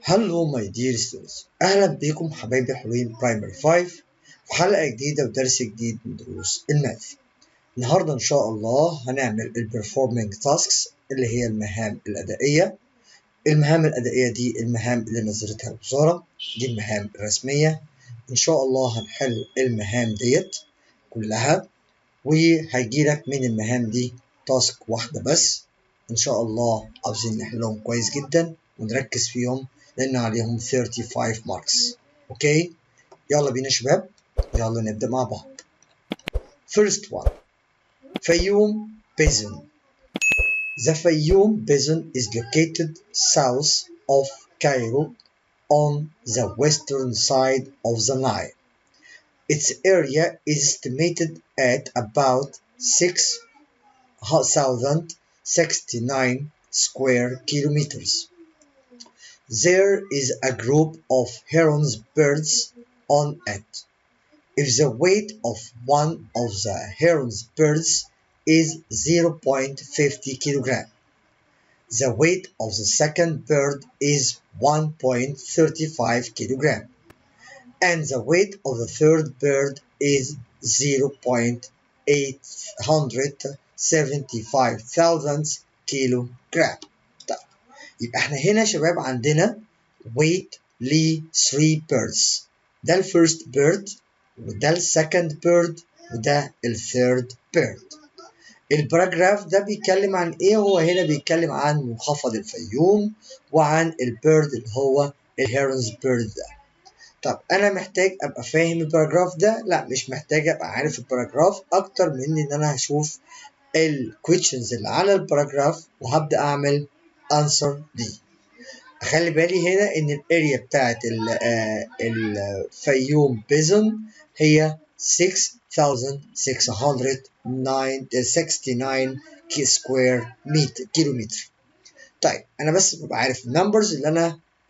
هلو ماي دير ستودنتس، اهلا بيكم حبايبي الحلوين برايمري 5 في حلقه جديده ودرس جديد من دروس الماث. النهارده ان شاء الله هنعمل البرفورمينج تاسكس اللي هي المهام الادائيه. المهام الادائيه دي المهام اللي نزلتها الوزاره، دي المهام الرسميه. ان شاء الله هنحل المهام ديت كلها، وهيجيلك من المهام دي تاسك واحده بس. ان شاء الله عاوزين نحلهم كويس جدا ونركز فيهم لأن عليهم 35 ماركس. اوكي، يلا بينا شباب، يلا نبدأ مع بعض. First one, Fayoum Basin. The Fayoum Basin is located south of Cairo on the western side of the Nile. Its area is estimated at about 6,069 square kilometers. There is a group of heron birds on it. If the weight of one of the heron birds is 0.50 kg, the weight of the second bird is 1.35 kg, and the weight of the third bird is 0.875 kilogram. يبقى احنا هنا شباب عندنا weight ل 3 birds. ده الفيرست بيرد، وده السكند بيرد، وده الثيرد بيرد. الباراجراف ده بيتكلم عن ايه؟ هو هنا بيتكلم عن منخفض الفيوم وعن البيرد اللي هو الهيرونز بيرد ده. طب انا محتاج ابقى فاهم الباراجراف ده؟ لا، مش محتاج ابقى عارف الباراجراف اكتر من ان انا هشوف الكويشنز اللي على الباراجراف وهبدا اعمل answer دي. خلي بالي هنا ان الاريا بتاعت الفيوم بيزون هي 6669 سكوير كيلومتر. طيب انا بس ببقى عارف النمبرز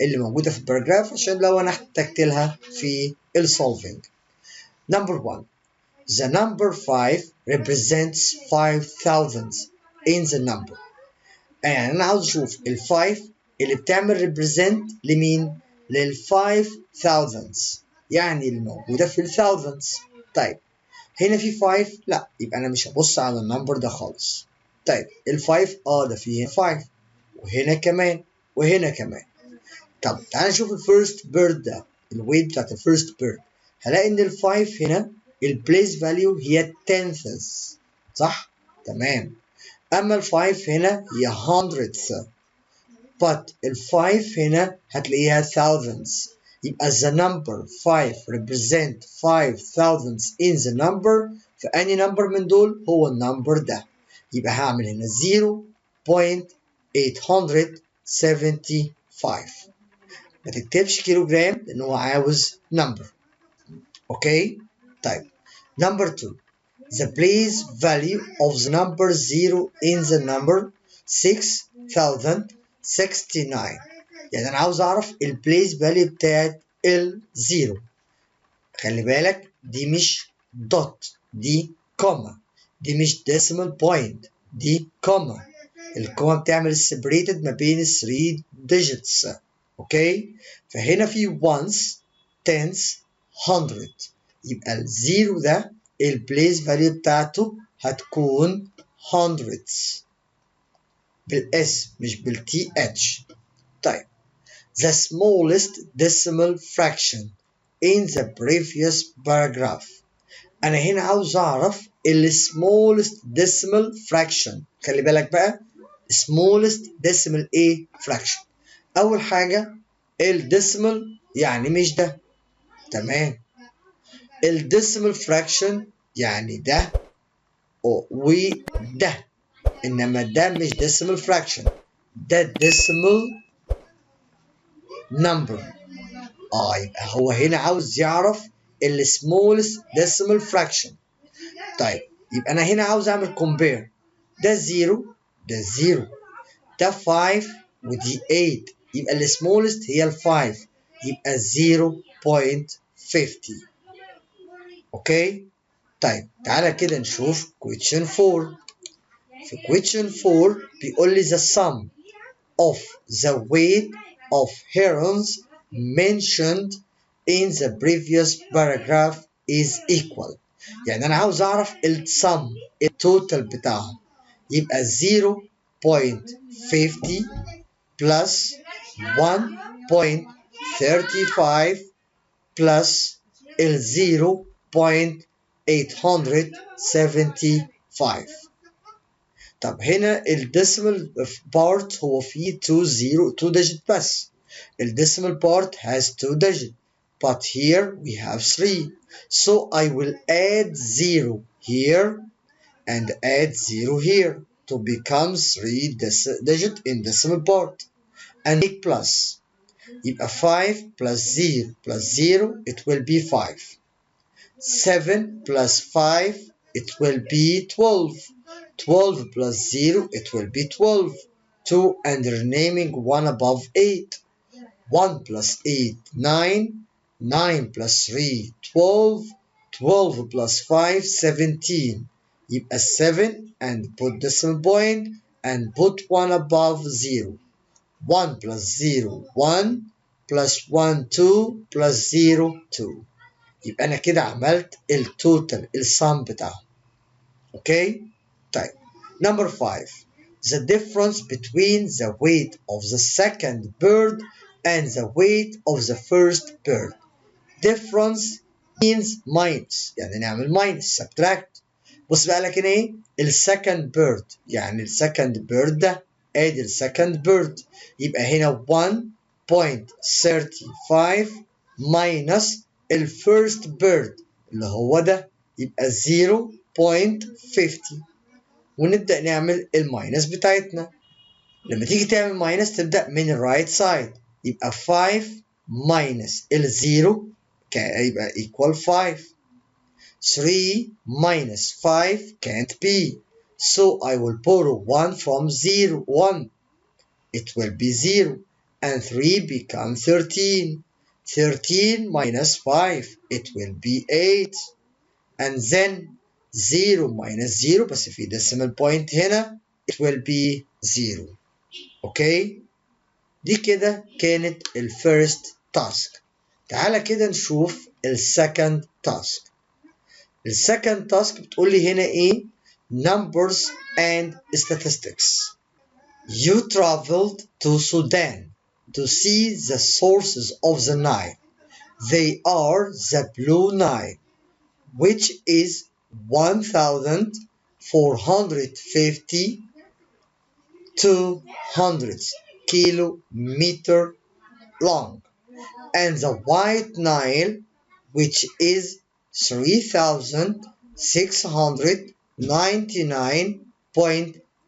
اللي موجوده في الباراجراف عشان لو انا احتجت لها في السولفينج. Number 1, the number 5 represents 5000 in the number. يعني انا عاوز اشوف ال5 اللي بتعمل represent لمين؟ لل5000، يعني اللي موجوده في الثاوزندز. طيب هنا في 5؟ لا، يبقى انا مش هبص على النمبر ده خالص. طيب ال5 ده فيه 5، وهنا كمان، وهنا كمان. طب تعالى نشوف الفيرست بيرد ده، الويت بتاعت الفيرست بيرد. هلاقي ان ال5 هنا البليس فاليو هي tenths، صح؟ تمام. اما ال5 هنا هي hundredths، but ال5 هنا هتلاقيها thousands. يبقى the number 5 represent 5000 in the number. فأني نمبر من دول هو النمبر ده. يبقى هعمل هنا 0.875. ما تكتبش كيلو جرام لأن هو عاوز نمبر. اوكي؟ طيب number 2, the place value of the number 0 in the number 6069. يعني أنا عاوز أعرف البليس فاليو بتاعت الزيرو. خلي بالك دي مش دوت، دي كوما. دي مش decimal point، دي كوما. الكوما بتعمل separated ما بين 3 digits. اوكي؟ فهنا في ones، tens، 100. يبقى الزيرو ده البليس فاليو بتاعته هتكون hundreds بالاس مش بالتي اتش. طيب the smallest decimal fraction in the previous paragraph. انا هنا عاوز اعرف ال smallest decimal fraction. خلي بالك بقى smallest decimal ايه fraction. اول حاجه الديسيمال يعني مش ده، تمام. الديسيمال fraction يعني ده وده، انما ده مش decimal fraction، ده decimal number. يبقى هو هنا عاوز يعرف ال smallest decimal fraction. طيب يبقى انا هنا عاوز اعمل compare. ده 0، ده 0، ده 5 ودي 8. يبقى ال smallest هي ال 5، يبقى 0.50. اوكي؟ طيب تعالى كده نشوف question 4. في question 4 بيقول لي the sum of the weight of herons mentioned in the previous paragraph is equal. يعني أنا عاوز أعرف السم التوتال بتاعهم، يبقى 0.50 plus 1.35 plus ال 0.875. طب هنا الديسيمال بارت هو فيه 2 digit بس. الديسيمال part has 2 digits, but here we have 3. So I will add 0 here and add 0 here to become 3 digit in decimal part and make plus. يبقى 5 plus 0 plus 0 it will be 5. 7 plus 5 it will be 12. 12 plus 0 it will be 12. 2 and renaming 1 above 8. 1 plus 8 9. 9 plus 3 12. 12 plus 5 17. يبقى 7 and put decimal point and put 1 above 0. 1 plus 0 1 plus 1 2 plus 0 2. يبقى أنا كده عملت التوتال السم بتاعهم. اوكي طيب number 5 the difference between the weight of the second bird and the weight of the first bird. difference means minus، يعني نعمل minus subtract. بص بقى لك هنا ايه السكند بيرد، يعني السكند بيرد ده ادي السكند بيرد، يبقى هنا 1.35 minus الفيرست بيرد اللي هو ده يبقى 0.50. ونبدأ نعمل الماينس بتاعتنا. لما تيجي تعمل ماينس تبدأ من الرايت سايد، يبقى 5 minus الزيرو يبقى equal 5. 3 minus 5 can't be, so I will borrow 1 from 0, 1. It will be 0, and 3 become 13. 13 minus 5, it will be 8. And then 0 minus 0, بس في decimal point هنا, it will be 0. Okay? دي كده كانت الفيرست تاسك. تعالى كده نشوف السكند تاسك. السكند تاسك بتقول لي هنا ايه؟ numbers and statistics. You traveled to Sudan to see the sources of the Nile. They are the Blue Nile, which is 1,450 200 kilometer long, and the White Nile, which is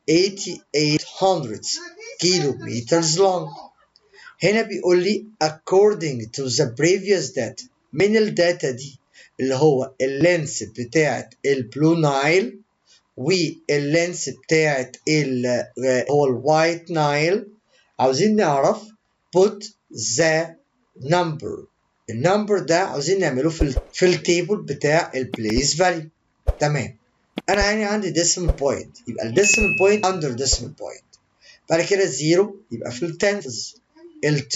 3,699.88 kilometers long. هنا بيقول لي according to the previous data. من الداتا دي اللي هو اللينس بتاعت البلو نايل واللينس بتاعت هو الوايت نايل، عاوزين نعرف put the number. النمبر ده عاوزين نعمله في التيبل بتاع البليس فاليو. تمام. انا يعني عندي decimal point، يبقى الديسيمال بوينت under decimal point. بعد كده 0 يبقى في التنثز، ال2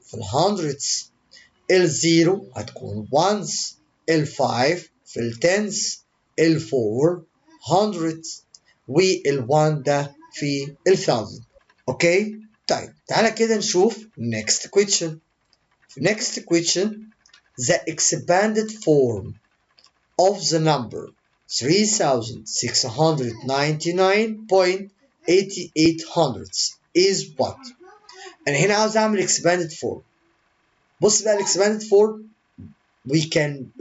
في الهندردز، ال0 هتكون ones، ال5 في التنث، ال4 hundreds، وال1 ده في الثاوزند. اوكي طيب تعالى كده نشوف next question. Next question, the expanded form of the number 3,699.88 is what? أنا هنا عاوز أعمل expanded form. بص بقى expanded form we can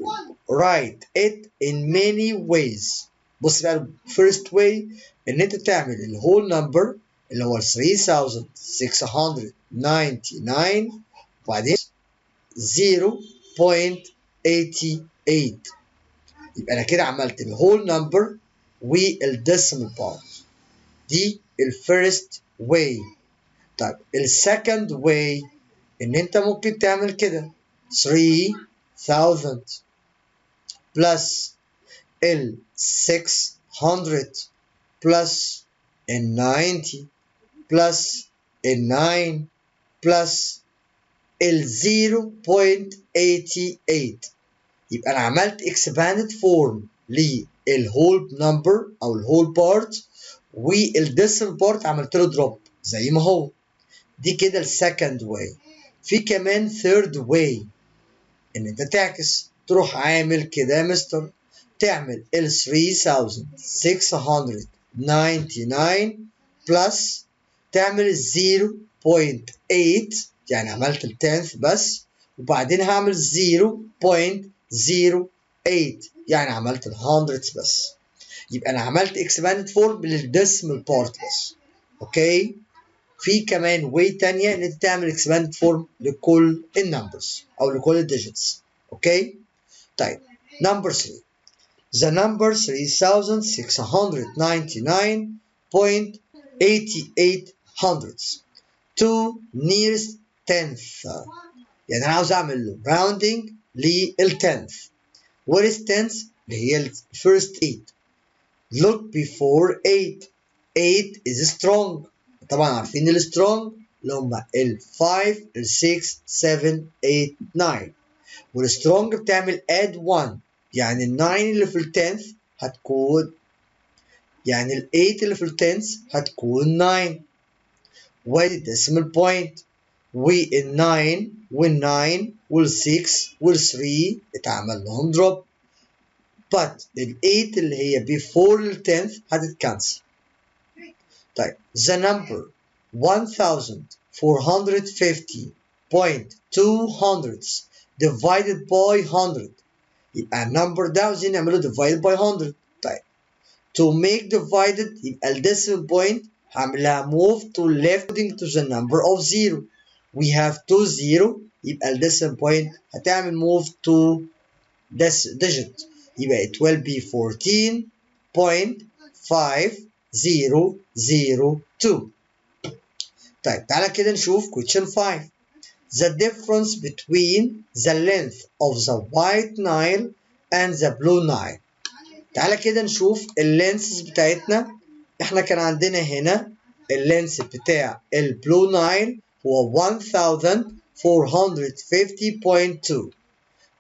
write it in many ways. بص بقى first way إن أنت تعمل ال whole number اللي هو 3,699 وبعدين 0.88. يبقى انا كده عملت الهول نمبر والديسيمال بارت. دي الفيرست واي. طيب السكند واي ان انت ممكن تعمل كده 3000 بلس ال 600 بلس ال 90 بلس ال 9 بلس ال 0.88. يبقى انا عملت expanded form للهول نمبر او الهول بارت، والديسيمال بارت عملت له دروب زي ما هو. دي كده السكند واي. في كمان ثيرد واي، ان انت تعكس، تروح عامل كده يا مستر، تعمل ال 3699 بلس تعمل 0.8، يعني عملت التنث بس، وبعدين هعمل 0.08 يعني عملت الهندردز بس. يبقى انا عملت expanded form للديسيمال بارت بس. اوكي. في كمان واي تانية ان انت تعمل expanded form لكل النمبرز او لكل الديجيتس. اوكي. طيب number 3. The number 3699.88 hundredths to nearest tenth. يعني انا عاوز اعمل له rounding للtenth. What is tenth؟ اللي هي first 8. Look before 8. 8 is strong. طبعا عارفين ال strong اللي هم ال 5 ال 6 7 8 9. والسترونج بتعمل add 1، يعني ال 9 اللي في التنث هتكون، يعني ال 8 اللي في التنث هتكون 9. وادي decimal point، وال 9 وال 9 وال 6 وال 3 اتعمل لهم drop. but ال 8 اللي هي before ال 10th هتتكنسل. طيب the number 1450.2 divided by 100. يبقى النمبر ده عاوزين نعمله divided by 100. طيب to make divided يبقى ال decimal point هعملها move to left according to the number of 0. we have 2 0 يبقى ال decimal point هتعمل move to this digit، يبقى it will be 14.5002. طيب تعالى كده نشوف question 5. The difference between the length of the white Nile and the blue Nile. تعالى كده نشوف اللينسز بتاعتنا. احنا كان عندنا هنا اللينس بتاع البلو نايل هو 1450.2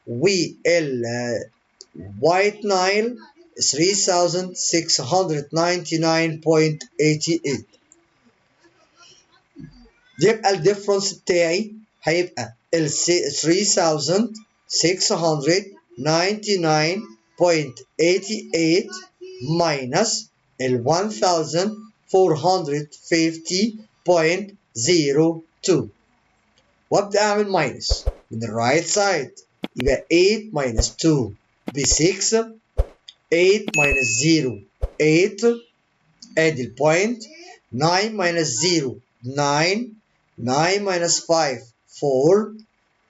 والوايت نايل 3699.88. يبقى الديفرنس بتاعي هيبقى ال 3699.88 minus ال 1450.02 وابدا اعمل ماينس من الرايت سايد. يبقى 8 minus 2 ب 6، 8 minus 0 8، ادي البوينت. 9 minus 0 9، 9 minus 5 4،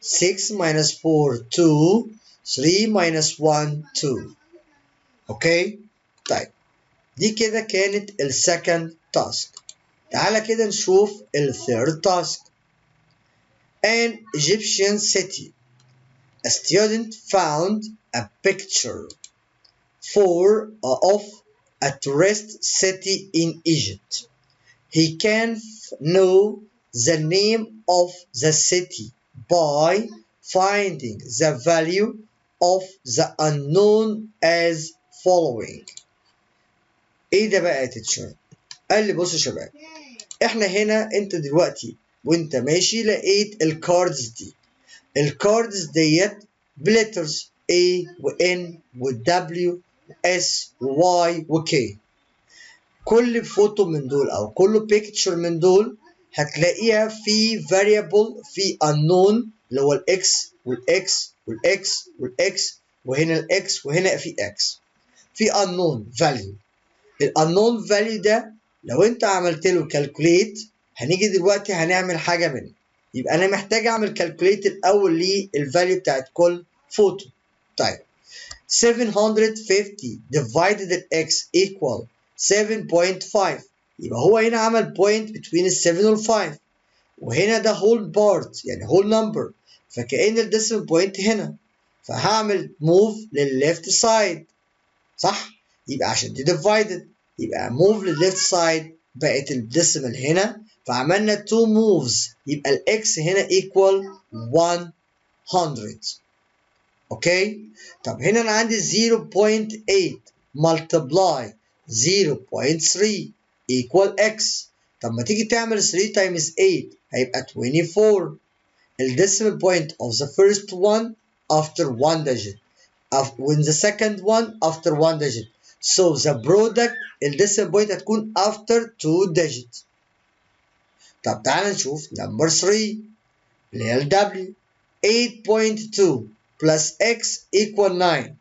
6 minus 4 2، 3 minus 1 2. اوكي. طيب دي كده كانت السكند تاسك. تعالى كده نشوف الثيرد تاسك. An Egyptian city. A student found a picture of a tourist city in Egypt. He can know the name of the city by finding the value of the unknown as following. ايه ده بقى يا تيتشر؟ قال لي بص يا شباب، احنا هنا انت دلوقتي وانت ماشي لقيت الكاردز دي. الكاردز ديت بليترز A و N و W و S و Y و K. كل فوتو من دول او كل بيكتشر من دول هتلاقيها في variable في unknown اللي هو الاكس والاكس والاكس والاكس، وهنا الاكس وهنا في اكس، في unknown value. unknown value ده لو انت عملت له calculate، هنيجي دلوقتي هنعمل حاجه منه. يبقى انا محتاج اعمل calculate الاول للفاليو بتاعت كل فوتو. طيب 750 divided x equal 7.5. يبقى هو هنا عمل point between ال 7 وال 5، وهنا ده whole part يعني whole number، فكأن ال decimal point هنا، فهعمل move لل left side صح؟ يبقى عشان دي divided يبقى move لل left side، بقت ال decimal هنا، فعملنا 2 moves، يبقى الاكس هنا equal 100. اوكي. طب هنا انا عندي 0.8 multiply 0.3 equal x. طب ما تيجي تعمل 3 times 8 هيبقى 24. الديسيمال point of the first one after one digit when the second one after one digit. So the product الديسيمال point هتكون after 2 digits. طب تعالى نشوف number 3 اللي هي ال W. 8.2 plus x equal 9.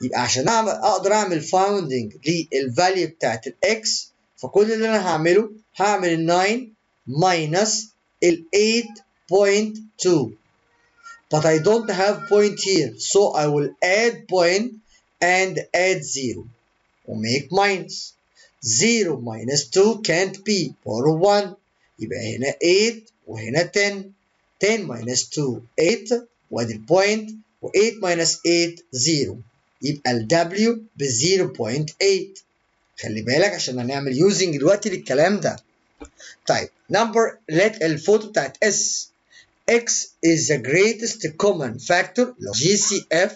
يبقى عشان اقدر اعمل founding للفاليو بتاعت الاكس، فكل اللي انا هعمله هعمل ال 9 minus ال 8.2. But I don't have point here, so I will add point and add 0 وmake minus. 0 minus 2 can't be power 1. يبقى هنا 8 وهنا 10. 10 minus 2 8 وادي البوينت، و8 minus 8 0. يبقى ال W ب 0.8. خلي بالك عشان هنعمل using دلوقتي للكلام ده. طيب number الفوتو بتاعت S. X is the greatest common factor GCF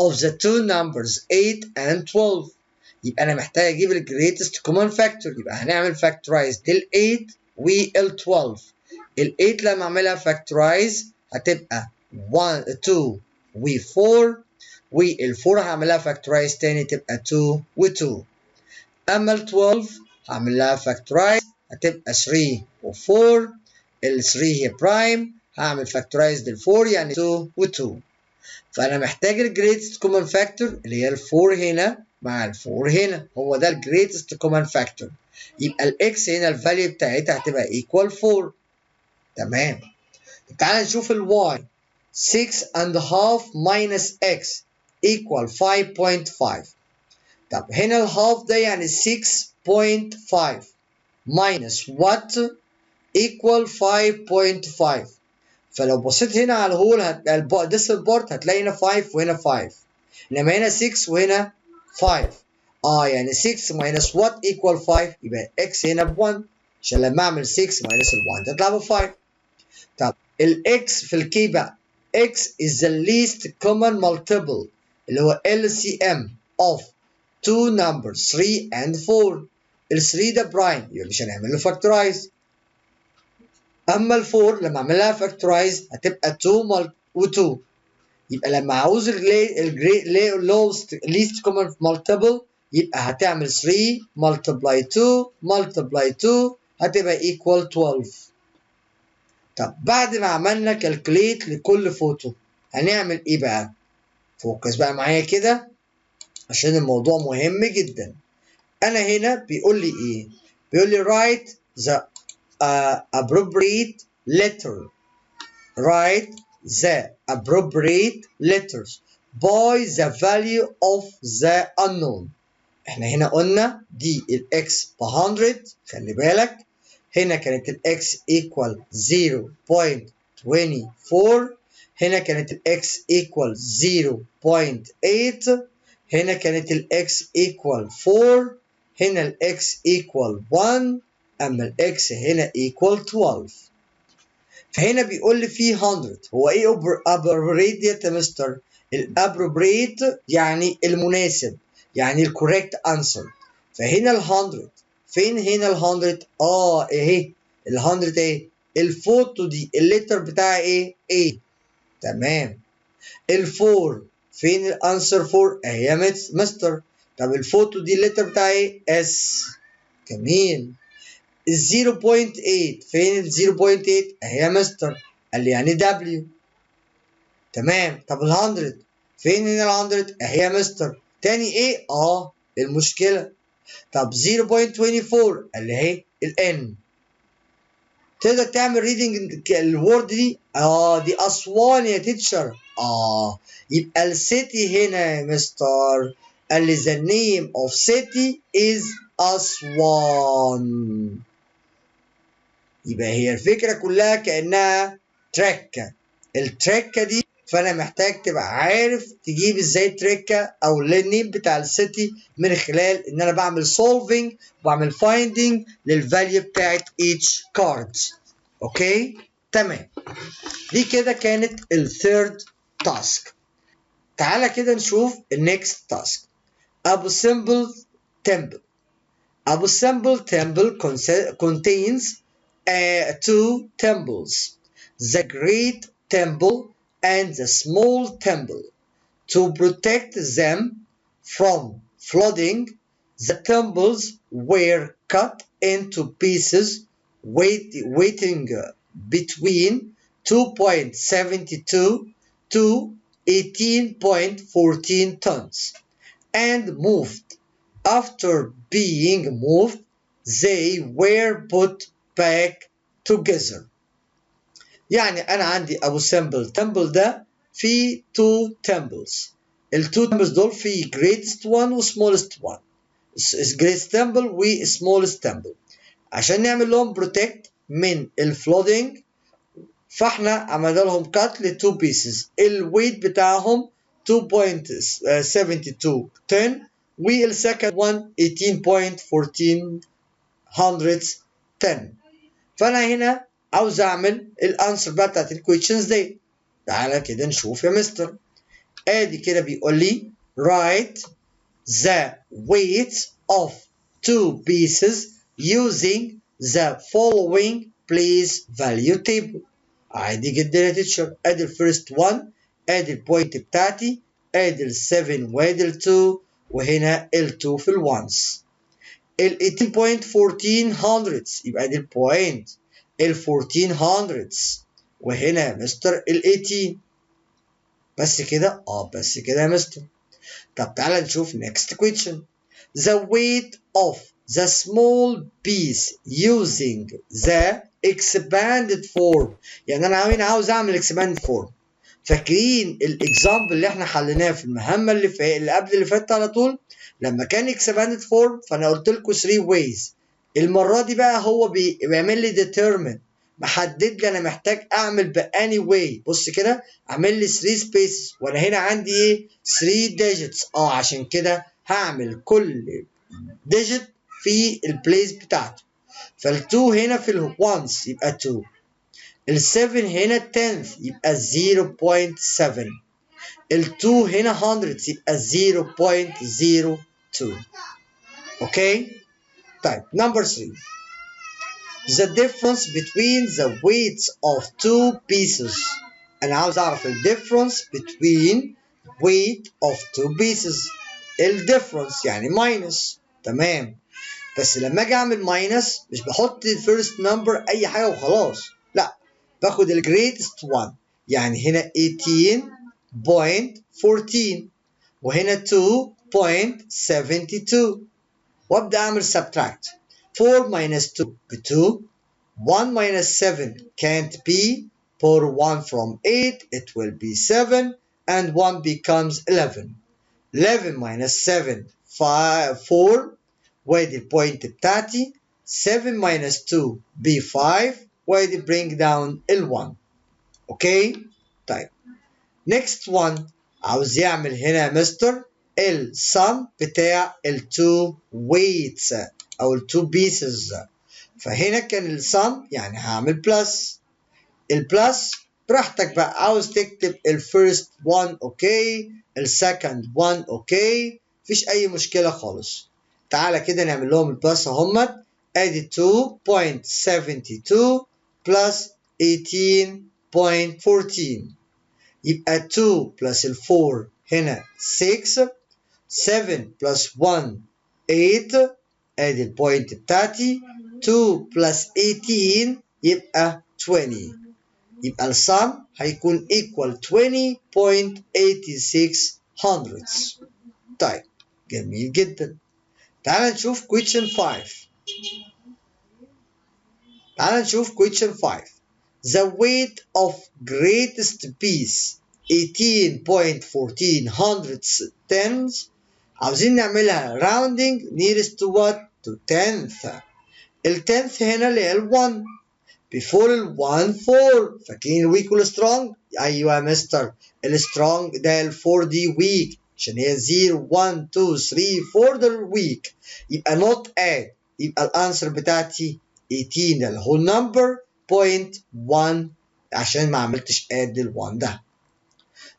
of the two numbers 8 and 12. يبقى أنا محتاج أجيب ال greatest common factor. يبقى هنعمل factorize لل 8 وال 12. ال 8 لما أعملها factorize هتبقى 1 2 و 4، وال 4 هعملها factorize تاني تبقى 2 و 2. أما ال 12 هعمل لها factorize هتبقى 3 و 4. ال 3 هي برايم، هعمل factorize لل 4 يعني 2 و 2. فأنا محتاج ال greatest common factor اللي هي ال 4 هنا مع ال 4 هنا، هو ده ال greatest common factor. يبقى ال x هنا الفاليو بتاعتها هتبقى equal 4. تمام. تعال نشوف ال y. 6.5 minus x equal 5.5. طب هنا ال half ده يعني 6.5 minus what equal 5.5. فلو بصيت هنا على الهول الديسيمال بارت هتلاقي هنا 5 وهنا 5، انما هنا 6 وهنا 5. يعني 6 minus what equal 5، يبقى x هنا ب 1 عشان لما اعمل 6 minus ال 1 تطلع ب 5. طب ال x في الكي بقى. x is the least common multiple اللي هو LCM of two numbers 3 and 4. ال 3 ده برايم يبقى مش هنعمل له factorize. اما ال 4 لما اعمل لها factorize هتبقى 2 و 2. يبقى لما عاوز ال least common multiple يبقى هتعمل 3 multiply 2 multiply 2 هتبقى equal 12. طب بعد ما عملنا calculate لكل فوتو هنعمل ايه بقى؟ فوكس بقى معايا كده عشان الموضوع مهم جدا. انا هنا بيقول لي ايه؟ بيقول لي write the appropriate letter. Write the appropriate letters by the value of the unknown. احنا هنا قلنا دي الاكس ب 100. خلي بالك هنا كانت الاكس equal 0.24. هنا كانت الاكس equal 0.8. هنا كانت الاكس equal 4. هنا الاكس equal 1. اما الاكس هنا equal 12. فهنا بيقول لي في 100. هو ايه appropriate يا مستر؟ الابروبريت يعني المناسب، يعني الكوريكت انسر. فهنا ال 100 فين؟ هنا ال 100 اهي ال 100 ايه؟ الفوتو دي الليتر بتاعها ايه؟ A. تمام. ال 4 فين الانسر 4؟ اهي يا مستر. طب الفوتو دي الليتر بتاعها ايه؟ S. جميل. ال 0.8 فين ال 0.8؟ اهي يا مستر. قال لي يعني W. تمام. طب ال 100 فين هنا ال 100؟ اهي يا مستر. تاني ايه؟ المشكلة. طب 0.24 اللي هي ال N. تقدر تعمل ريدنج الورد دي؟ دي أسوان يا تيتشر. يبقى السيتي هنا يا مستر. قال لي the name of city is أسوان. يبقى هي الفكرة كلها كأنها تركة. التركة دي فانا محتاج تبقى عارف تجيب ازاي تريكه او النيم بتاع السيتي من خلال ان انا بعمل solving وبعمل finding للفاليو بتاعت each card. اوكي تمام. دي كده كانت الثيرد تاسك. تعالى كده نشوف النكست تاسك. Assemble temple. Assemble temple contains two temples, the great temple and the small temple. To protect them from flooding, the temples were cut into pieces weighing between 2.72 to 18.14 tons and moved. After being moved, they were put back together. يعني أنا عندي أبو سمبل تمبل ده في two temples. التو temples دول في greatest one و smallest one. greatest temple و smallest temple. عشان نعمل لهم protect من الفلودنج فاحنا عملنا لهم cut ل two pieces. الويت بتاعهم 2.72 10 والسكند one 18.14 فانا هنا عاوز اعمل الانسر بقى بتاعت الكويشنز دي. تعالى كده نشوف يا مستر. ادي كده بيقول لي write the weight of two pieces using the following place value table. عادي جدا يا تيتشر. ادي الفيرست 1 ادي البوينت بتاعتي ادي ال 7 وادي ال 2 وهنا ال 2 في الوانس. ال 18.14 يبقى دي البوينت ال 1400 وهنا يا مستر ال 18. بس كده بس كده يا مستر. طب تعالى نشوف next question. The weight of the small piece using the expanded form. يعني انا هنا عاوز اعمل expanded form. فاكرين الاكزامبل اللي احنا حليناه في المهمه اللي قبل اللي فاتت على طول لما كان expanded form فانا قلت لكم 3 ways. المره دي بقى هو بيعمل لي determine محدد لي انا محتاج اعمل باني واي. بص كده اعمل لي 3 سبيسز وانا هنا عندي ايه 3 ديجيتس. عشان كده هعمل كل ديجيت في البليس بتاعته. فال2 هنا في الوانس يبقى 2. ال7 هنا التنث يبقى 0.7. ال2 هنا 100 يبقى 0.02. اوكي طيب number 3. The difference between the weights of two pieces. أنا عاوز أعرف ال difference between weight of two pieces. ال difference يعني minus. تمام. بس لما أجي أعمل minus مش بحط ال first number أي حاجة وخلاص. لا باخد ال greatest one. يعني هنا 18.14 وهنا 2.72 وأبدأ أعمل subtract. 4 minus 2 ب 2. 1 minus 7 can't be. Pour 1 from 8 it will be 7 and 1 becomes 11. 11 minus 7 4 وادي البوينت بتاعتي. 7 minus 2 ب 5 وادي bring down ال 1. اوكي طيب next one عاوز يعمل هنا يا مستر السم بتاع ال 2 weights او ال 2 pieces. فهنا كان السم يعني هعمل بلس. البلس براحتك بقى عاوز تكتب الفيرست 1 اوكي السكند 1 اوكي مفيش اي مشكله خالص. تعالى كده نعمل لهم البلس اهمت. ادي 2.72 بلس 18.14 يبقى 2 بلس ال 4 هنا 6. 7 بلس 1 8 ادي البوينت بتاعتي. 2 بلس 18 يبقى 20. يبقى السم هيكون equal 20.86 hundredths. طيب جميل جدا. تعال نشوف question 5. تعال نشوف question 5. The weight of greatest piece 18.14 hundredths tens. عاوزين نعملها rounding nearest to what? to tenth. التنث هنا اللي هي ال1 before ال 1 4. فاكرين الويك والسترونج؟ ايوه يا مستر، السترونج ده ال 4 دي ويك عشان هي 0 1 2 3 4 ده الويك. يبقى not add، يبقى الانسر بتاعتي 18 ده الهول نمبر بوينت 1 عشان ما عملتش add ال 1 ده.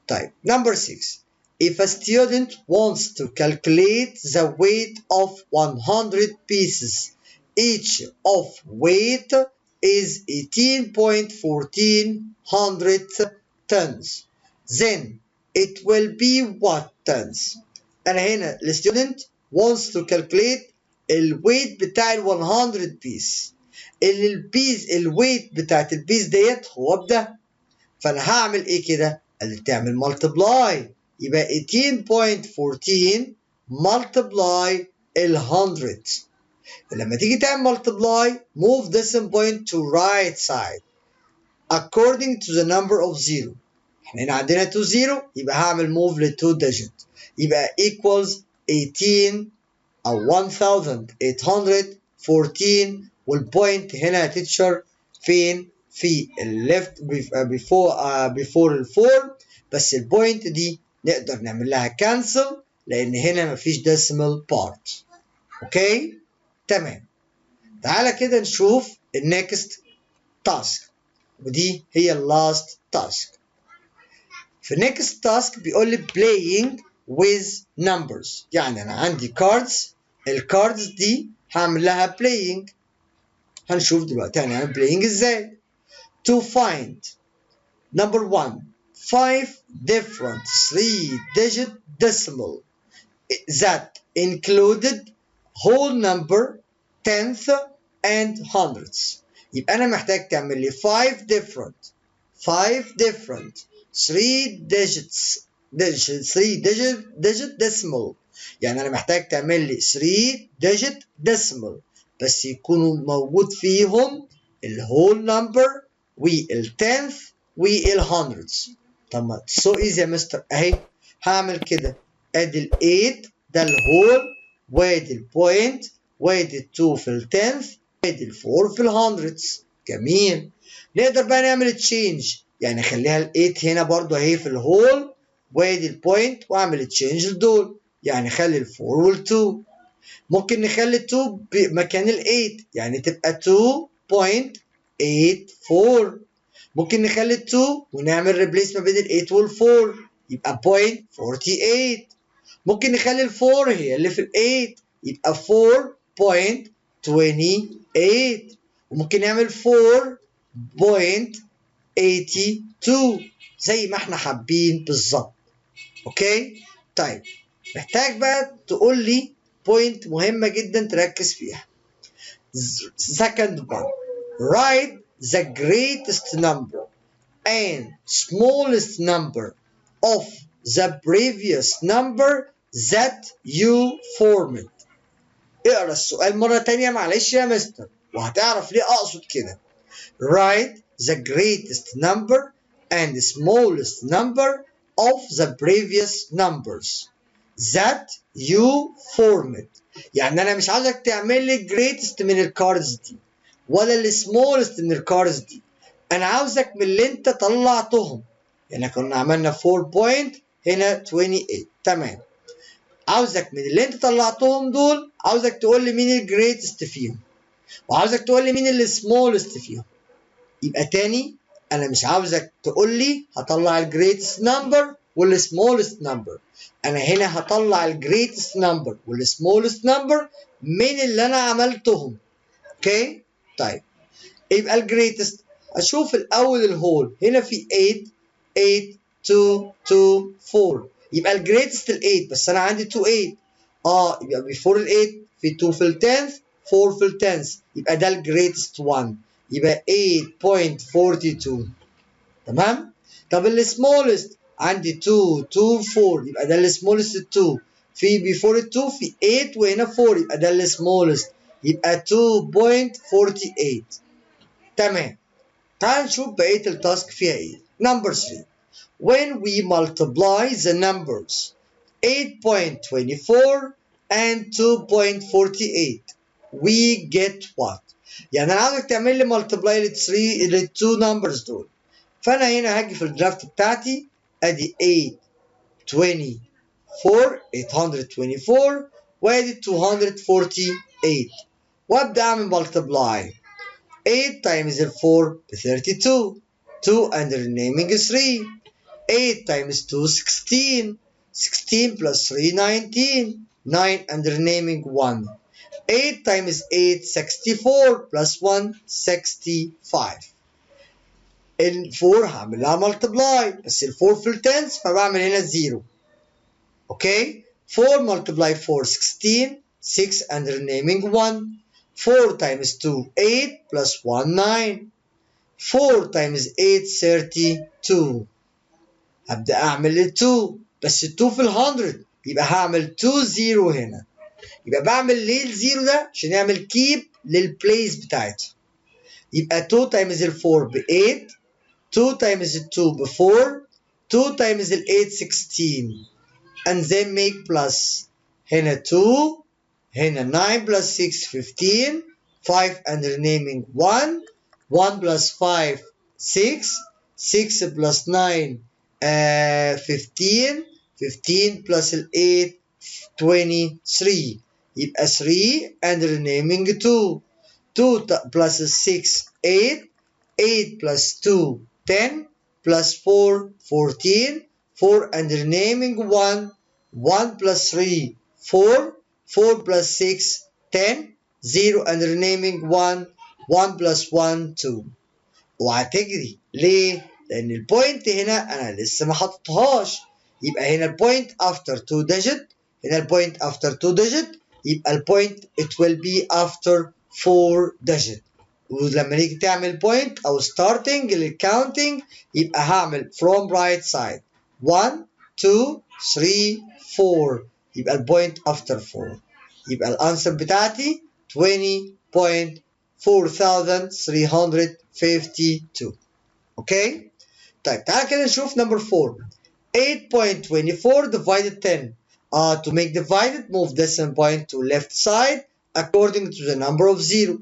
طيب number 6. If a student wants to calculate the weight of 100 pieces, each of weight is 18.14 tons, then it will be what tons? أنا هنا ال student wants to calculate الويت بتاع ال 100 piece. الويت بتاعت البيس ديت هو بده، فأنا هعمل إيه كده؟ اللي تعمل multiply، يبقى 18.14 multiply ال 100. لما تيجي تعمل multiply move decimal point to right side according to the number of zero. احنا هنا عندنا 2 0 يبقى هعمل move ل 2 digit يبقى equals 18 أو 1814 والبوينت هنا هتتشر فين؟ في الليفت before ال 4 بس البوينت دي نقدر نعمل لها كانسل لأن هنا مفيش decimal part. أوكي؟ تمام. تعالى كده نشوف النكست تاسك ودي هي اللاست تاسك. في النكست تاسك بيقول لي playing with numbers، يعني أنا عندي cards، الكاردز دي هعمل لها playing. هنشوف دلوقتي هنعمل playing ازاي. To find number 1 5 different 3-digit decimal that included whole number, tenth and hundredths. يبقى أنا محتاج تعمل لي 5 different 3-digit decimal. يعني أنا محتاج تعمل لي 3-digit decimal بس يكونوا موجود فيهم الهول نمبر والتنث والهندردز. طب ما سو ايزي يا مستر، اهي هعمل كده ادي ال 8 ده الهول وادي البوينت وادي ال 2 في التنث وادي ال 4 في الهندردز. جميل. نقدر بقى نعمل تشينج، يعني اخليها ال 8 هنا برضو اهي في الهول وادي البوينت واعمل تشينج لدول، يعني اخلي ال 4 وال 2. ممكن نخلي 2 مكان ال 8 يعني تبقى 2.84. ممكن نخلي 2 ونعمل ريبليس ما بين ال 8 وال 4 يبقى 0.48. ممكن نخلي ال 4 هي اللي في ال 8 يبقى 4.28. وممكن نعمل 4.82 زي ما احنا حابين بالظبط. اوكي؟ طيب محتاج بقى تقول لي بوينت مهمة جدا تركز فيها. Second one, write the greatest number and smallest number of the previous number that you formed. اقرا السؤال مرة تانية معلش يا مستر وهتعرف ليه أقصد كده. Write the greatest number and smallest number of the previous numbers that you formed. يعني أنا مش عاوزك تعمل لي greatest من الكاردز دي ولا السمولست من الكاردز دي، أنا عاوزك من اللي أنت طلعتهم. يعني كنا عملنا 4 بوينت هنا 28. تمام. عاوزك من اللي أنت طلعتهم دول عاوزك تقول لي مين الجريتست فيهم وعاوزك تقول لي مين السمولست فيهم. يبقى تاني أنا مش عاوزك تقول لي هطلع الجريتست نمبر والسمولست نمبر، أنا هنا هطلع الجريتست نمبر والسمولست نمبر من اللي أنا عملتهم. أوكي؟ طيب يبقى الجريتست أشوف الأول الهول هنا في 8 2 2 4 يبقى الجريتست ال 8 بس أنا عندي 2 8 يبقى بيفور ال 8 في 2 في التنث 4 في التنث يبقى ده الجريتست 1 يبقى 8.42. تمام؟ طب السمولست عندي 2 2 4 يبقى ده السمولست 2 في بيفور ال 2 في 8 وهنا 4 يبقى ده السمولست يبقى 2.48. تمام. تعال نشوف بقية التاسك فيها ايه. Number 3. When we multiply the numbers 8.24 and 2.48 we get what؟ يعني انا عاوزك تعمل لي ملتبلاي للتو نمبرز دول. فانا هنا هاجي في الدرافت بتاعتي ادي 824 وادي 248 وابدا اعمل ملتبلاي. 8 times 4 ب 32 2 and renaming 3. 8 times 2 16 16 plus 3 19 9 and renaming 1. 8 times 8 64 plus 1 65. ال 4 هعمل لها ملتبلاي بس ال 4 في التنس فبعمل هنا 0. اوكي 4 multiply 4 16 6 and renaming 1. 4 times 2 8 plus 1 9. 4 times 8 32. هبدأ أعمل ال 2 بس ال 2 في ال 100 يبقى هعمل 2 0 هنا. يبقى بعمل ليه ال 0 ده؟ عشان يعمل كيب للبليس بتاعتها. يبقى 2 times ال 4 ب 8 2 times ال 2 ب 4 2 times ال 8 16 and then make plus. هنا 2 هنا 9 plus 6 15 5 and renaming 1 1 plus 5 6 6 plus 9 15 15 plus 8 23 يبقى 3 and renaming 2 2 plus 6 8 8 plus 2 10 plus 4 14 4 and renaming 1 1 plus 3 4 4 plus 6 10 0 and renaming 1 1 plus 1 2. وهتجري ليه؟ لأن البوينت هنا أنا لسه ما حطيتهاش. يبقى هنا البوينت after 2 digit هنا البوينت after 2 digit يبقى البوينت it will be after 4 digit. ولما نيجي تعمل بوينت أو starting للcounting يبقى هعمل from right side 1 2 3 4 يبقى البوينت after 4. يبقى الانسر بتاعتي 20.4352. اوكي طيب تعالى كده نشوف نمبر 4. 8.24 divided 10. To make divided move decimal point to left side according to the number of 0.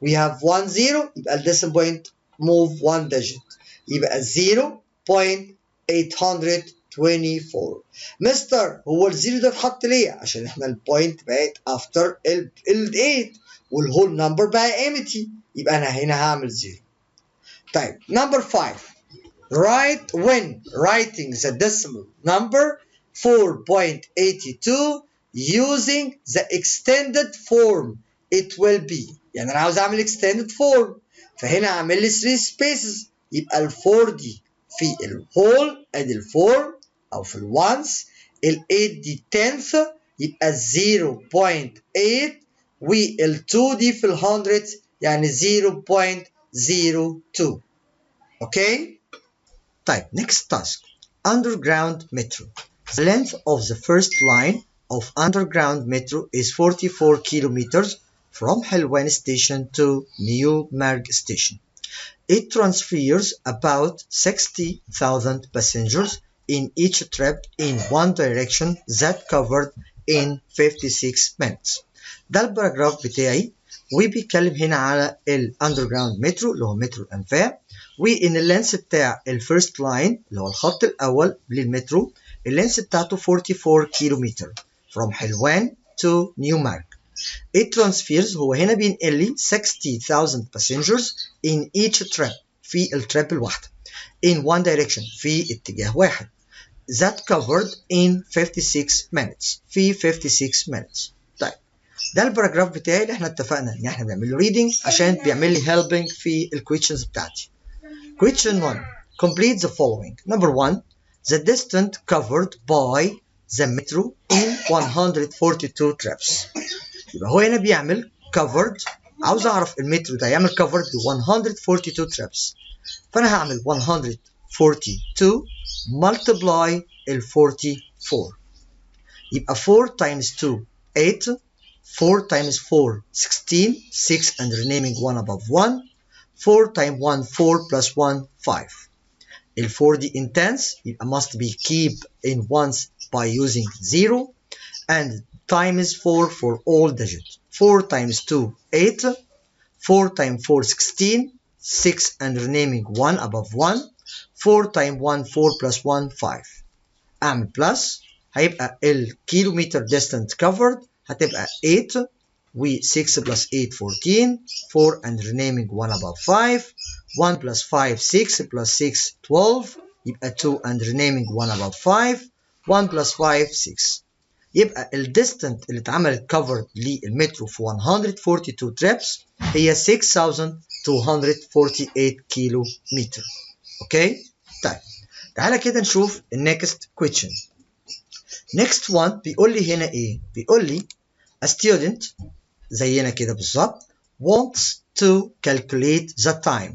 We have 1 0 يبقى الديسيمال بوينت move 1 digit يبقى 0.824. مستر هو الزيرو ده اتحط ليه؟ عشان احنا البوينت بقت افتر ال 8 والهول نمبر بقى empty يبقى انا هنا هعمل 0. طيب نمبر 5. Write when writing the decimal number 4.82 using the extended form it will be. يعني انا عاوز اعمل extended form فهنا اعمل لي 3 spaces يبقى ال 4 دي في الهول ادي ال 4 او في الوانس ال 8 دي 10th يبقى 0.8 وال 2 دي في ال 100 يعني 0.02. اوكي طيب next task. Underground metro. The length of the first line of underground metro is 44 kilometers from Helwan station to New Marg station. It transfers about 60,000 passengers in each trip in one direction that covered in 56 minutes. ده الباراجراف بتاعي وبيتكلم هنا على الاندرجراوند مترو اللي هو مترو الانفاق وان اللينس بتاع الفيرست لاين اللي هو الخط الاول للمترو اللينس بتاعته 44 كيلومتر from حلوان to New Marg. It transfers هو هنا بينقل لي 60,000 passengers in each trip في التريب الواحدة in one direction في اتجاه واحد that covered in 56 minutes في 56 minutes. طيب ده الباراجراف بتاعي اللي احنا اتفقنا ان احنا بنعمل له reading عشان بيعمل لي helping في الكويشنز بتاعتي. Question 1. Complete the following. Number 1. The distance covered by the metro in 142 trips. يبقى هو هنا بيعمل covered. عاوز اعرف المترو ده يعمل covered ب 142 trips. فانا هعمل 142 multiply ال 44. يبقى 4 times 2 8. 4 times 4 16. 6 and renaming 1 above 1. 4 times 1 4 plus 1 5. ال 4 دي intense يبقى must be keep in ones by using 0 and times 4 for all digits. 4 times 2 8. 4 times 4 16 6 and renaming 1 above 1 4 times 1 4 plus 1 5 اعمل بلس هيبقى الكيلومتر distance covered هتبقى 8 و 6 plus 8 14 4 and renaming 1 above 5 1 plus 5 6 plus 6 12 يبقى 2 and renaming 1 above 5 1 plus 5 6 يبقى الديستنت اللي اتعملت covered للمترو في 142 trips هي 6248 كيلو متر. اوكي طيب تعالى كده نشوف النكست question. next one بيقول لي هنا ايه؟ بيقول لي a student زينا كده بالظبط wants to calculate the time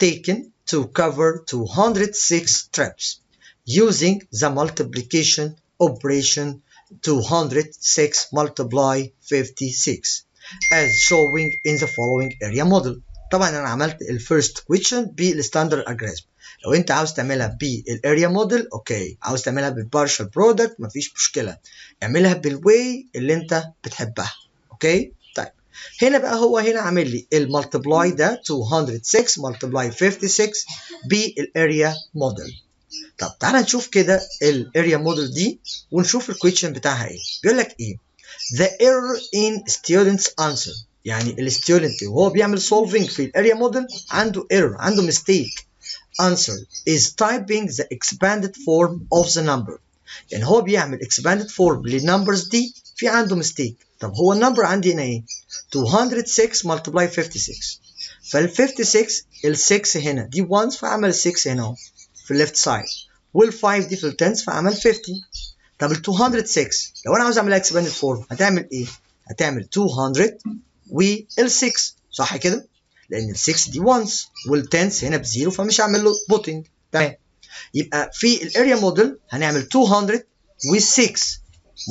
taken to cover 206 trips using the multiplication operation 206 multiply 56 as showing in the following area model. طبعا انا عملت الفيرست question بالستاندرد algorithm. لو انت عاوز تعملها بالاريا موديل اوكي، عاوز تعملها بالبارشال برودكت مفيش مشكله، اعملها بالواي اللي انت بتحبها. اوكي طيب هنا بقى هو هنا عامل لي المالتبلاي ده 206 مالتبلاي 56 بالاريا موديل. طب تعالى نشوف كده الاريا موديل دي ونشوف الكويشن بتاعها ايه. بيقول لك ايه؟ the error in student's answer، يعني الستودنت وهو بيعمل solving في الاريا موديل عنده error، عنده mistake. answer is typing the expanded form of the number، يعني هو بيعمل expanded form للنمبرز دي في عنده mistake. طب هو النمبر عندي هنا ايه؟ 206 multiply 56، فال 56 ال 6 هنا دي 1 فعمل 6 هنا اهو في الليفت سايد، وال 5 دي في التنس فعمل 50. طب ال 206 لو انا عاوز اعملها expanded form هتعمل ايه؟ هتعمل 200 وال 6 صح كده؟ لان ال 6 دي 1 والتنس هنا بزيرو فمش هعمل له بوتنج. تمام. يبقى في الاريا موديل هنعمل 200 و6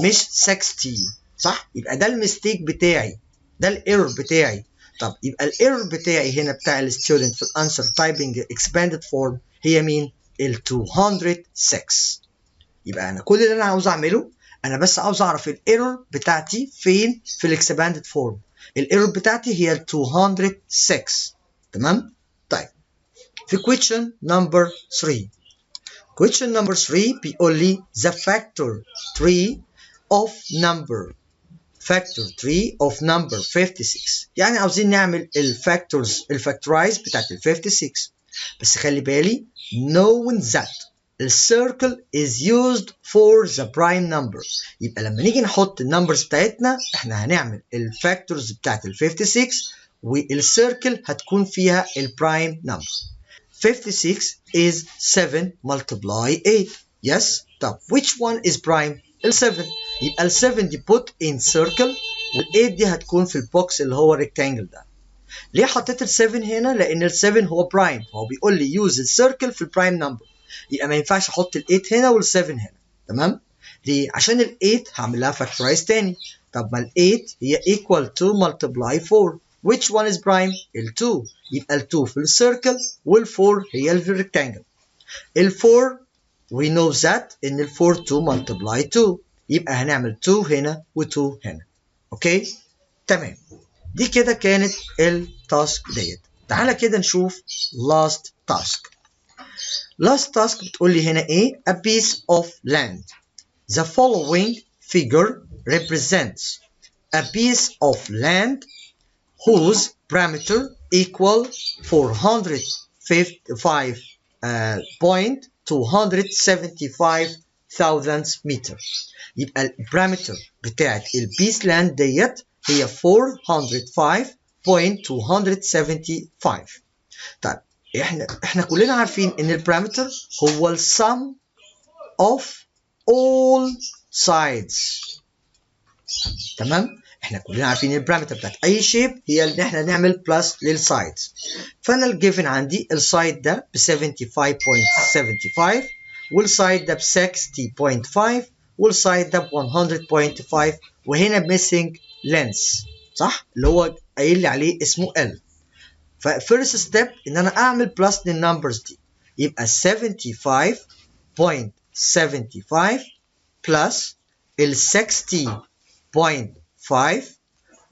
مش 60 صح؟ يبقى ده الميستيك بتاعي، ده الايرور بتاعي. طب يبقى الايرور بتاعي هنا بتاع الستودنت في الانسر تايبنج اكسباندد فورم هي مين؟ ال 206. يبقى انا كل اللي انا عاوز اعمله انا بس عاوز اعرف الايرور بتاعتي فين في الاكسباندد فورم. الايرور بتاعتي هي ال 206. تمام؟ طيب في question number 3. question number 3 بيقول لي the factor 3 of number of number 56، يعني عاوزين نعمل الفاكتورايز بتاعت ال 56. بس خلي بالي knowing that the circle is used for the prime number، يبقى لما نيجي نحط النمبرز بتاعتنا احنا هنعمل الفاكتورز بتاعت ال 56 والسيركل هتكون فيها البرايم نمبر. 56 is 7 multiply 8. yes. طب which one is prime؟ ال 7. يبقى ال 7 دي put in circle وال 8 دي هتكون في البوكس اللي هو الريكتانجل ده. ليه حطيت ال 7 هنا؟ لان ال 7 هو برايم، هو بيقول لي use السيركل في البرايم نمبر، يبقى ما ينفعش احط ال 8 هنا وال 7 هنا. تمام؟ ليه؟ عشان ال 8 هعمل لها فاكتورايز تاني. طب ما ال 8 هي equal to multiply 4. which one is prime؟ ال 2. يبقى ال 2 في السيركل وال 4 هي الريكتانجل. ال 4 we know that ان ال 4 2 multiply 2، يبقى هنعمل 2 هنا و 2 هنا. اوكي؟ تمام. دي كده كانت التاسك ديت. تعالى كده نشوف last task. last task بتقول لي هنا ايه؟ a piece of land. the following figure represents a piece of land whose parameter equal 455.275 meter. يبقى البارامتر بتاعت البيس لاند ديت هي 405.275. طيب احنا كلنا عارفين ان البارامتر هو السم of all sides. تمام؟ احنا كلنا عارفين البارامتر بتاعت اي شيب هي ان احنا نعمل بلس للسايدز. فانا الجيفن عندي السايد ده ب 75.75 والسايد ده ب 60.5 والسايد ده ب 100.5 وهنا ميسنج لينس صح؟ اللي هو قايل لي عليه اسمه L. ففيرست ستيب ان انا اعمل بلس للنمبرز دي، يبقى 75.75 بلس ال 60.5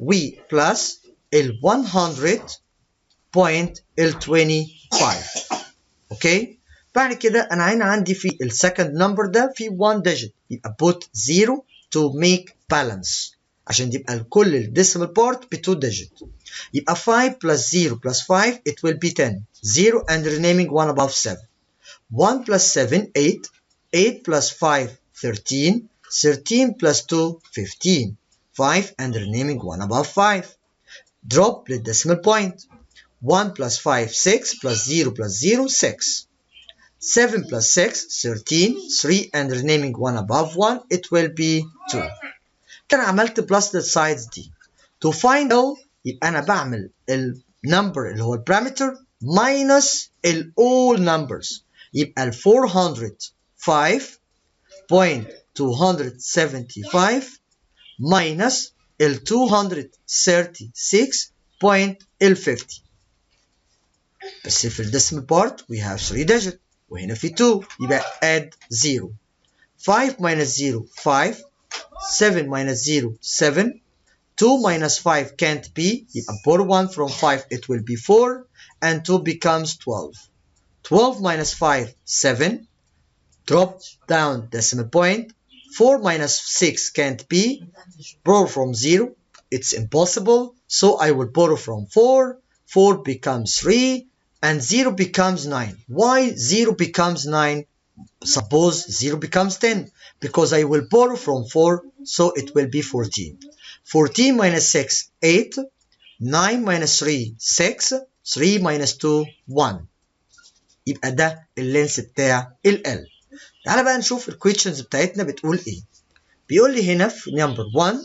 و بلس ال 100.25. اوكي، بعد كده انا هنا عندي في السكند نمبر ده في 1 digit، يبقى put 0 to make balance عشان يبقى كل الديسيمال بارت ب 2 digit. يبقى 5 plus 0 plus 5 it will be 10. 0 and remaining 1 above 7. 1 plus 7 8. 8 plus 5 13. 13 plus 2 15. 5 and remaining 1 above 5. Drop للديسيمال بوينت. 1 plus 5 6 plus 0 plus 0 6. 7 plus 6 13. 3 and remaining 1 above 1 it will be 2. كده عملت بلس للسايدز دي. To find L يبقى أنا بعمل النمبر اللي هو البارامتر minus ال all numbers، يبقى ال 405.275 minus ال 236.50. بس في الديسيمال بارت we have 3 digit وهنا في 2، يبقى add 0. 5 minus 0 5. 7 minus 0 7. 2 minus 5 can't be، يبقى borrow 1 from 5 it will be 4 and 2 becomes 12. 12 minus 5 7. Drop down decimal point. 4 minus 6 can't be, borrow from 0 it's impossible, so I will borrow from 4. 4 becomes 3 and 0 becomes 9. Why 0 becomes 9? Suppose 0 becomes 10, because I will borrow from 4, so it will be 14. 14 minus 6 8. 9 minus 3 6. 3 minus 2 1. يبقى ده اللينس بتاع ال L. تعالى بقى نشوف الكويشنز بتاعتنا بتقول ايه. بيقول لي هنا في نمبر 1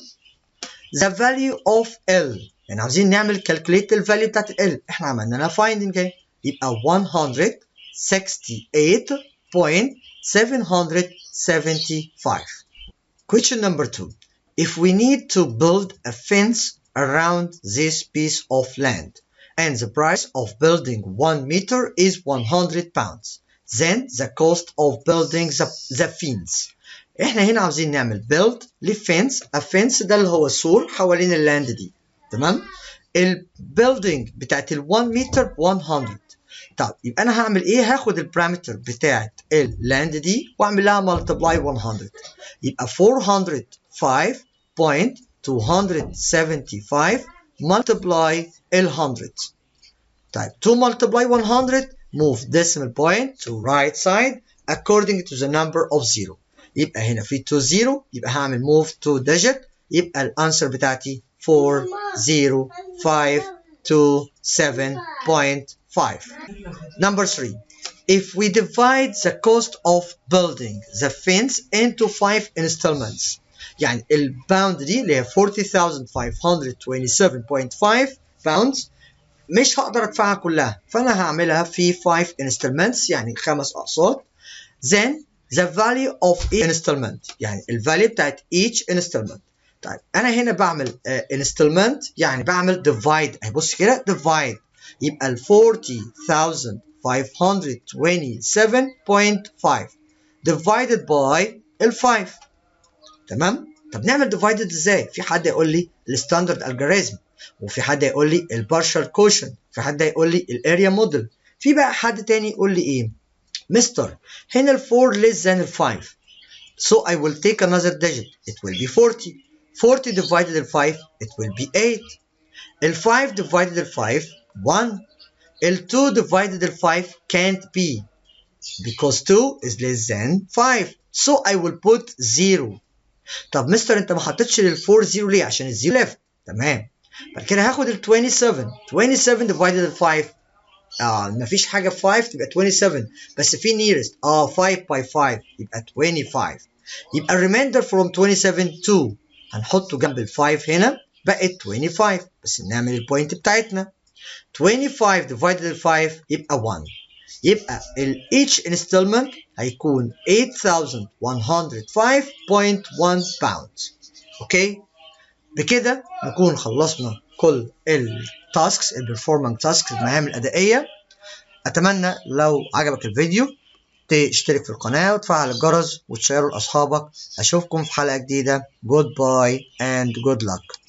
the value of L، يعني عاوزين نعمل calculate الفاليو بتاعت ال L. احنا عملنا لها finding اهي، يبقى 168.775. Question number 2. If we need to build a fence around this piece of land and the price of building 1 meter is 100 pounds, then the cost of building the fence. احنا هنا عاوزين نعمل build لفence. a fence ده اللي هو سور حوالين اللاند دي، تمام؟ البيلدينج بتاعت ال 1 متر 100. طب يبقى انا هعمل ايه؟ هاخد البارامتر بتاعت اللاند دي واعمل لها ملتبلاي 100، يبقى 405.275 multiply ال 100. طيب to multiply 100 move decimal point to right side according to the number of 0. يبقى هنا في 2 0، يبقى هعمل move 2 digit، يبقى الانسر بتاعتي 40527.5. Number 3. If we divide the cost of building the fence into 5 installments، يعني الباوند دي اللي هي 40,527.5 pounds مش هقدر ادفعها كلها، فانا هعملها في 5 installments يعني 5 اقساط. then the value of each installment، يعني الفاليو بتاعت each installment. طيب انا هنا بعمل installment يعني بعمل divide اهي، بص كده divide، يبقى ال 40,527.5 divided by ال 5. تمام؟ طب نعمل divided ازاي؟ في حد يقول لي الستاندرد الجوريزم، وفي حد يقول لي البارشال كوشن، في حد يقول لي الاريا موديل، في بقى حد تاني يقول لي ايه؟ مستر هنا ال 4 less than ال 5، so I will take another digit it will be 40. 40 divided ال 5 it will be 8. ال 5 divided ال 5 1. ال 2 divided ال 5 can't be because 2 is less than 5, so I will put 0. طب مستر انت ما حطيتش لل 4 0 ليه؟ عشان ال 0 left. تمام. بعد كده هاخد ال 27 divided ال 5. مفيش حاجه 5 تبقى 27، بس في nearest 5 by 5 يبقى 25. يبقى remainder from 27 2 هنحطه جنب ال 5 هنا بقت 25، بس نعمل البوينت بتاعتنا. 25 divided ال 5 يبقى 1. يبقى ال each installment هيكون 8,105.1 pounds. اوكي؟ بكده نكون خلصنا كل التاسكس البرفورمانس تاسكس المهام الادائيه. اتمنى لو عجبك الفيديو تشترك في القناه وتفعل الجرس وتشيره لاصحابك. اشوفكم في حلقه جديده. Goodbye and good luck.